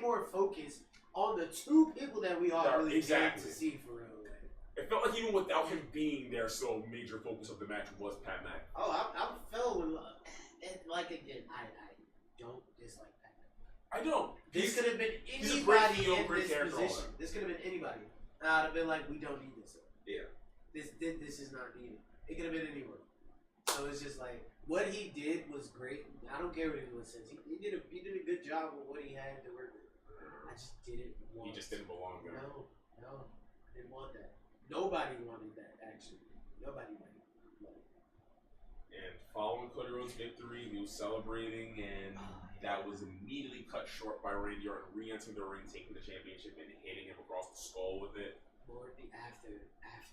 more focus on the two people that we all really came to see for real. It felt like even without him being there, so major focus of the match was Pat McAfee. Oh, I fell in love. And like again, I don't dislike Pat McAfee. I don't. This could have been anybody in this position. This could have been anybody. I'd have been like, we don't need this. Yeah. This is not needed. It could have been anyone. So it's just like what he did was great. I don't care what anyone says. He did a good job with what he had to work with. I just didn't want. He just didn't belong there. No, I didn't want that. Nobody wanted that, actually. Nobody wanted it. And following Cody Rhodes' victory, he was celebrating, and that was immediately cut short by Randy Orton re-entering the ring, taking the championship, and hitting him across the skull with it. More after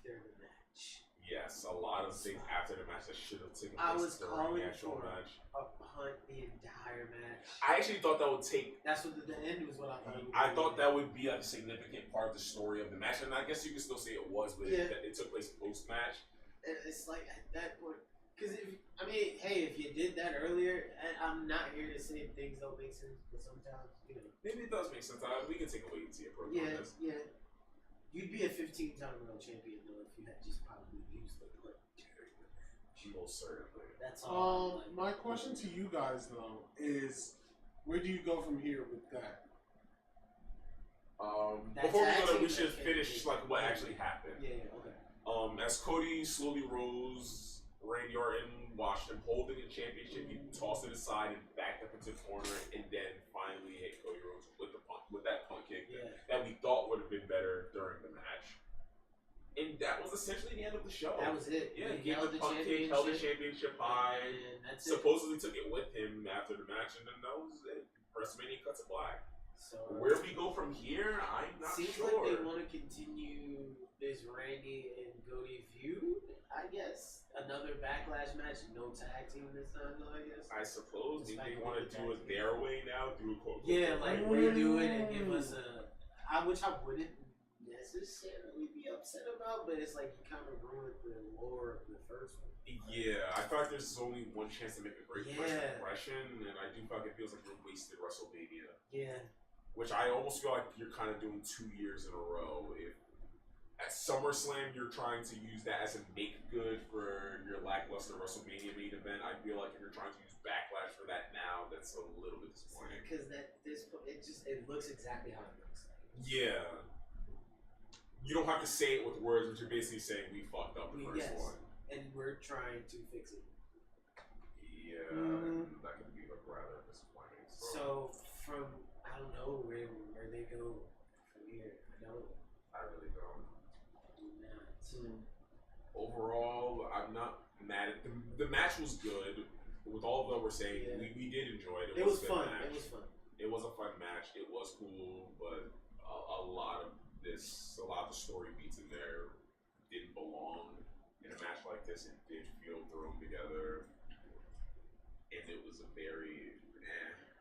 the match. Yes, a lot of things after the match that should have taken I place was during calling the actual for match. a punt the entire match. I actually thought that would take. That's what the end was. What I thought. I thought that would be a significant part of the story of the match, and I guess you could still say it was, but it took place post match. It's like at that point, because if you did that earlier, I'm not here to say things don't make sense, but sometimes maybe it does make sense. We can take a wait and see approach on this. Yeah. You'd be a 15-time world champion though if you had just probably used the punt. Most certainly. That's all. My question to you guys though is, where do you go from here with that? Before we go there, we should finish like what actually happened. Yeah, okay. As Cody slowly rose, Randy Orton watched him holding the championship. He tossed it aside and backed up into the corner, and then finally hit Cody Rhodes with that punt kick that we thought would have been better during the match. And that was essentially the end of the show. That was it. Yeah, he gave the punt kick, held the championship high, supposedly took it with him after the match, and then that was it. WrestleMania cuts it black. So where we go from here, I'm not sure. Seems like they want to continue this Randy and Cody feud, I guess. Another Backlash match, no tag team this time, though, I guess. I suppose. Maybe they want to do it their way now, do a quote. Yeah, like redo it and give us which I wouldn't necessarily be upset about, but it's like you kind of ruined the lore of the first one. Yeah, I feel like there's only one chance to make a great first impression, and I do feel like it feels like you wasted WrestleMania. Yeah. Which I almost feel like you're kind of doing 2 years in a row. If at SummerSlam you're trying to use that as a make good for your lackluster WrestleMania main event, I feel like if you're trying to use Backlash for that now, that's a little bit disappointing. Because it looks exactly how it looks. Yeah. You don't have to say it with words, but you're basically saying we fucked up the first one. And we're trying to fix it. Yeah, that could be rather disappointing. So from, I don't know where they go from here. I really don't. Not. Overall, I'm not mad at the match was good. With all of that we're saying, we did enjoy it. It was fun. Match. It was fun. It was a fun match. It was cool, but a lot of the story beats in there didn't belong in a match like this. It did feel thrown together, and it was a very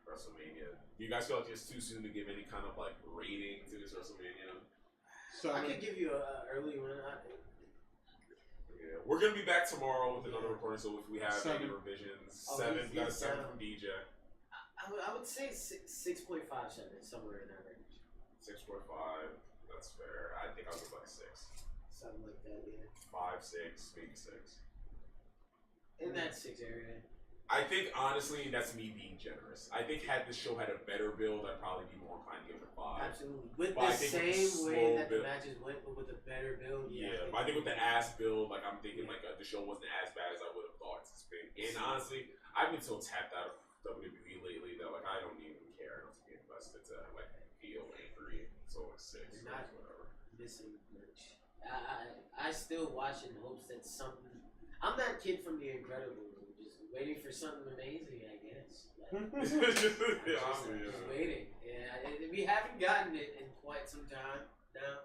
WrestleMania. Do you guys feel like it's too soon to give any kind of like rating to this WrestleMania? So I could give you an early one. Yeah, we're gonna be back tomorrow with another recording. So if we have any revisions, 7, got a 7 from DJ. I would say 6.57, somewhere in that range. 6.5, that's fair. I think I'll go like 6. Something like that, yeah. 5, 6, maybe 6. In that 6 area. I think honestly, that's me being generous. I think had this show had a better build, I'd probably be more inclined to give it a 5. Absolutely, with the same way that the matches went, but with a better build. Yeah, but I think with the ass build, like I'm thinking, like the show wasn't as bad as I would have thought anticipated. And honestly, I've been so tapped out of WWE lately that like I don't even care enough to be invested to like feel angry. So like 6 or whatever. Missing much. I still watch in hopes that something. I'm that kid from The Incredibles. Waiting for something amazing, I guess. Like, just waiting. Yeah, we haven't gotten it in quite some time now.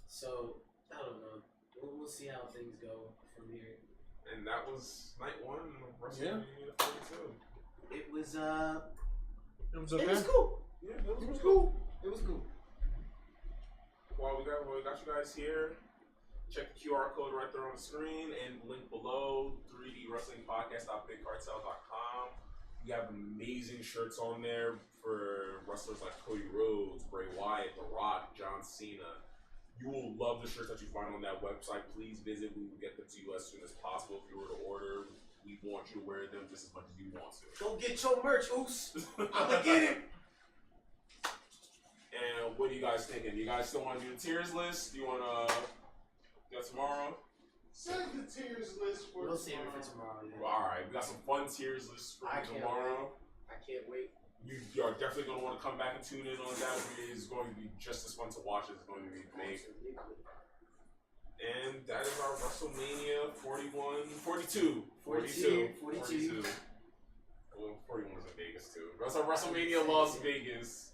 So, I don't know. We'll see how things go from here. And that was night 1 of WrestleMania 42. It was, okay. It was cool. Yeah, it was cool. It was cool. Well, we got you guys here. Check the QR code right there on the screen and link below, 3dwrestlingpodcast.bigcartel.com. We have amazing shirts on there for wrestlers like Cody Rhodes, Bray Wyatt, The Rock, John Cena. You will love the shirts that you find on that website. Please visit. We will get them to you as soon as possible. If you were to order, we want you to wear them just as much as you want to. Go get your merch, Oos. I'ma get it. And what are you guys thinking? You guys still want to do the tiers list? Do you want to... Got tomorrow? Save the tiers list for We'll save it for tomorrow. Yeah. Alright, we got some fun tiers lists for tomorrow. I can't wait. You are definitely going to want to come back and tune in on that. It is going to be just as fun to watch as it's going to be to make. And that is our WrestleMania 42. Well, 41 was in Vegas too. That's our WrestleMania Las Vegas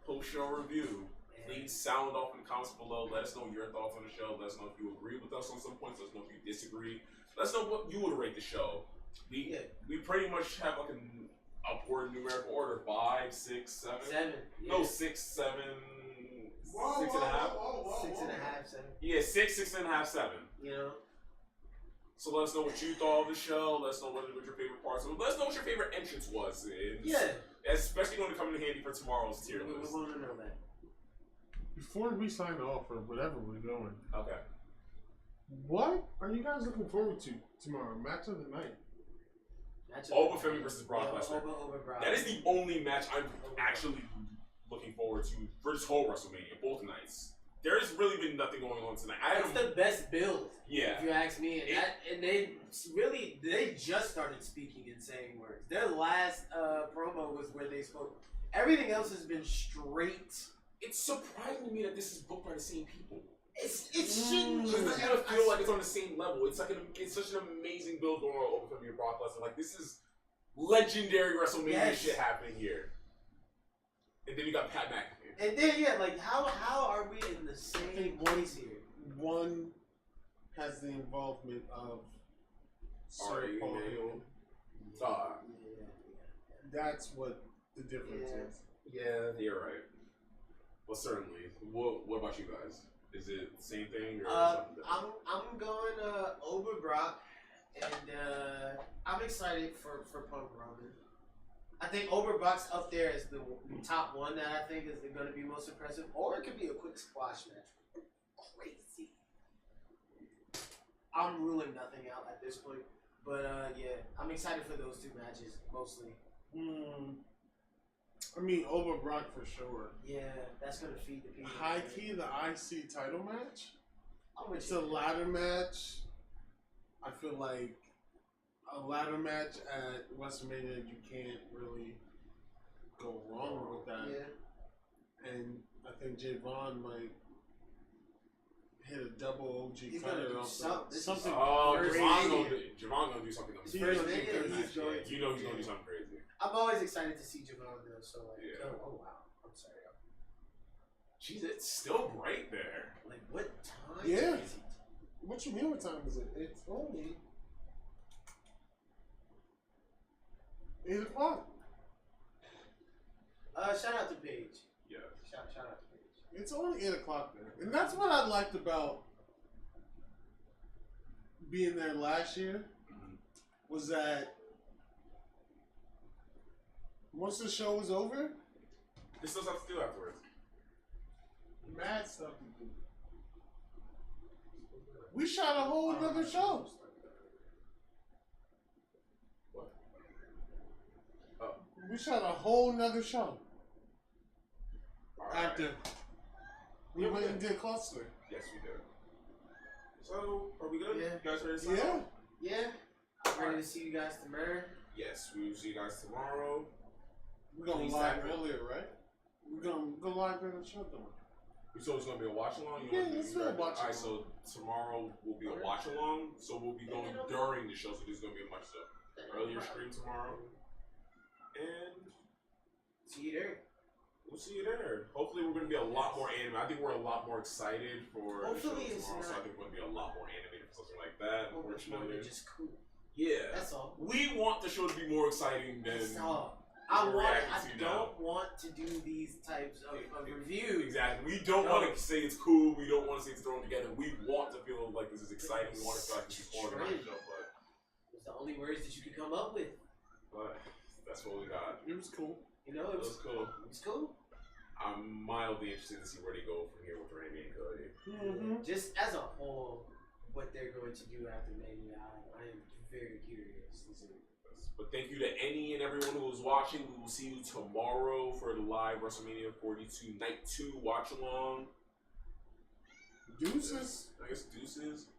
post-show review. Please sound off in the comments below. Let us know your thoughts on the show. Let us know if you agree with us on some points. Let us know if you disagree. Let us know what you would rate the show. We pretty much have like an upward numerical order: 5, 6, 7. 7. Yeah. No, 6, 7, 6 and a half. 6 and a half, 7. Yeah, 6, 6 and a half, 7. You know. So let us know what you thought of the show. Let us know what your favorite parts were. Let us know what your favorite entrance was. Especially going to come in handy for tomorrow's tier list. We want to know that. Before we sign off or whatever we're going, okay. What are you guys looking forward to tomorrow? Match of the night. Obafemi versus Brock Lesnar. Brock. That is the only match I'm actually looking forward to for this whole WrestleMania, both nights. There has really been nothing going on tonight. That's the best build. Yeah. If you ask me, and they just started speaking and saying words. Their last promo was where they spoke. Everything else has been straight. It's surprising to me that this is booked by the same people. It shouldn't. It doesn't feel like it's on the same level. It's like it's such an amazing build going on over from Brock Lesnar. Like this is legendary WrestleMania shit happening here. And then you got Pat McAfee. And then like how are we in the same place here? One has the involvement of Sir Paul Heyman. That's what the difference is. Yeah, you're right. Well, certainly. What about you guys? Is it the same thing or something different? I'm going over Brock, and I'm excited for Punk Roman. I think over Brock's up there as the top one that I think is going to be most impressive, or it could be a quick squash match. Crazy. I'm ruling nothing out at this point, but I'm excited for those two matches mostly. I mean, over Brock for sure. Yeah, that's gonna feed the people. High key, the IC title match. It's a ladder match. I feel like a ladder match at WrestleMania, you can't really go wrong with that. Yeah. And I think Javon might hit a double OG cutter off something. Javon gonna do something amazing. You know he's gonna do something crazy. I'm always excited to see Javon though, so oh wow. I'm sorry. Jeez, it's still bright there. Like what time is it? What you mean what time is it? It's only 8 o'clock. Shout out to Paige. Yeah. Shout out to Paige. It's only 8 o'clock there. And that's what I liked about being there last year, was that once the show was over, there's still stuff to do afterwards. Mad stuff to do. We shot a whole other show. What? We shot a whole nother show. Right. After we went and did Cluster. Yes, we did. So, are we good? Yeah. You guys ready to sign off? Yeah. I'm ready to see you guys tomorrow. Yes, we will see you guys tomorrow. We're going live earlier, right? We're going to go live in the show tomorrow. So it's going to be a watch along? Yeah, let's do a watch along. Alright, so tomorrow will be a watch along. So we'll be going during the show. So there's going to be a much earlier stream tomorrow. And see you there. We'll see you there. Hopefully we're going to be a lot more animated. I think we're a lot more excited for the show tomorrow. So I think we're going to be a lot more animated for something like that. Unfortunately, just cool. Yeah, that's all. We want the show to be more exciting than. That's all. I don't want to do these types of reviews. Exactly. We don't want to say it's cool. We don't want to say it's thrown together. We want to feel like this is exciting. We want to feel like this is organized show. But it's the only words that you could come up with. But that's what we got. It was cool. You know, it was cool. It was cool. I'm mildly interested to see where they go from here with Randy and Cody. Mm-hmm. Just as a whole, what they're going to do after Mania, I am very curious to see. But thank you to any and everyone who was watching. We will see you tomorrow for the live WrestleMania 42 Night 2 watch along. Deuces. I guess deuces.